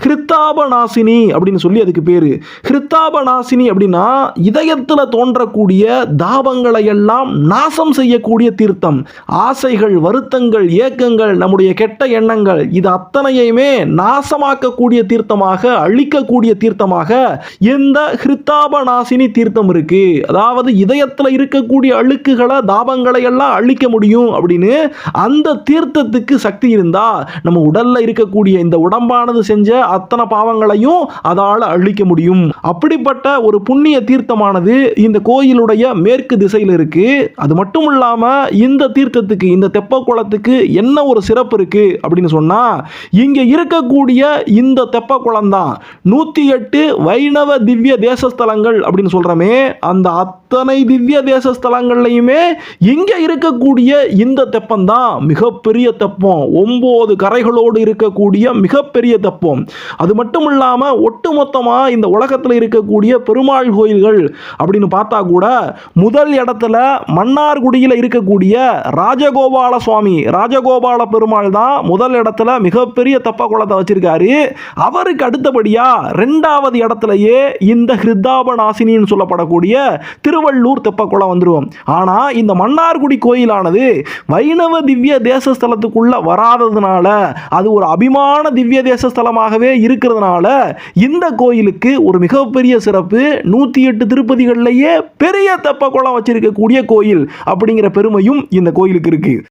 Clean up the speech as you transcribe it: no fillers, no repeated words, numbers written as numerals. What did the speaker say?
ஹிருத்தாபநாசினி அப்படின்னு சொல்லி அதுக்கு பேரு. ஹிருத்தாபநாசினி அப்படின்னா இதயத்துல தோன்றக்கூடிய தாபங்களை எல்லாம் நாசம் செய்யக்கூடிய தீர்த்தம். ஆசைகள், வருத்தங்கள், ஏக்கங்கள், நம்முடைய கெட்ட எண்ணங்கள் இது அத்தனையுமே நாசமாக்கக்கூடிய தீர்த்தமாக, அழிக்கக்கூடிய தீர்த்தமாக இந்த ஹிருத்தாபநாசினி தீர்த்தம் இருக்கு. அதாவது இதயத்துல இருக்கக்கூடிய அழுக்குகளை, தாபங்களை எல்லாம் அழிக்க முடியும் அப்படின்னு அந்த தீர்த்தத்துக்கு சக்தி இருந்தா நம்ம உடல்ல இருக்கக்கூடிய இந்த உடம்பானது செஞ்ச அத்தனை பாவங்களையும் அதால அழிக்க முடியும். அப்படிப்பட்ட ஒரு புண்ணிய தீர்த்தமானது இந்த கோயிலுடைய மேற்கு திசையில் இருக்கு. அது மட்டும் இல்லாம இந்த தீர்த்தத்துக்கு, இந்த தெப்ப குளத்துக்கு என்ன ஒரு சிறப்பு இருக்கு அப்படின்னு சொன்னா, இங்க இருக்கக்கூடிய இந்த தெப்ப குளம் தான் 108 வைணவ திவ்ய தேசஸ்தலங்கள் அப்படின்னு சொல்றமே, அந்த அத்தனை திவ்ய தேசஸ்தலங்கள்லையுமே இங்க இருக்கக்கூடிய இந்த தெப்பம் தான் மிகப்பெரிய தெப்பம். 9 கரைகளோடு இருக்கக்கூடிய மிகப்பெரிய தெப்பம். அது மட்டும் இல்லாம ஒட்டுமொத்தமா இந்த உலகத்தில் இருக்கக்கூடிய பெருமாள் கோயில்கள் அப்படின்னு பார்த்தா கூட முதல் இடத்துல மன்னார்குடியில் இருக்கக்கூடிய ராஜகோபால சுவாமி, ராஜகோபால பெருமாள் தான் முதல் இடத்துல மிகப்பெரிய தெப்ப குளத்தை வச்சிருக்காரு. அவருக்கு அடுத்தபடியா 2வது இடத்துலயே இந்த ஹிருத்தாபநாசினின்னு சொல்லப்படக்கூடிய திருவள்ளூர் தெப்பக்குளம் வந்துருவோம். ஆனா இந்த மன்னார்குடி கோயிலானது வைணவ திவ்ய தேசஸ்தலத்துக்குள்ள வராததுனால, அது ஒரு அபிமான திவ்ய தேசஸ்தலமாகவே இருக்கிறதுனால இந்த கோயிலுக்கு ஒரு மிகப்பெரிய சிறப்பு. 108 திருப்பதிகள்லயே பெரிய தெப்பக்குளம் வச்சிருக்கக்கூடிய கோயில் அப்படிங்கிற பெருமையும் இந்த கோயிலுக்கு இருக்கு.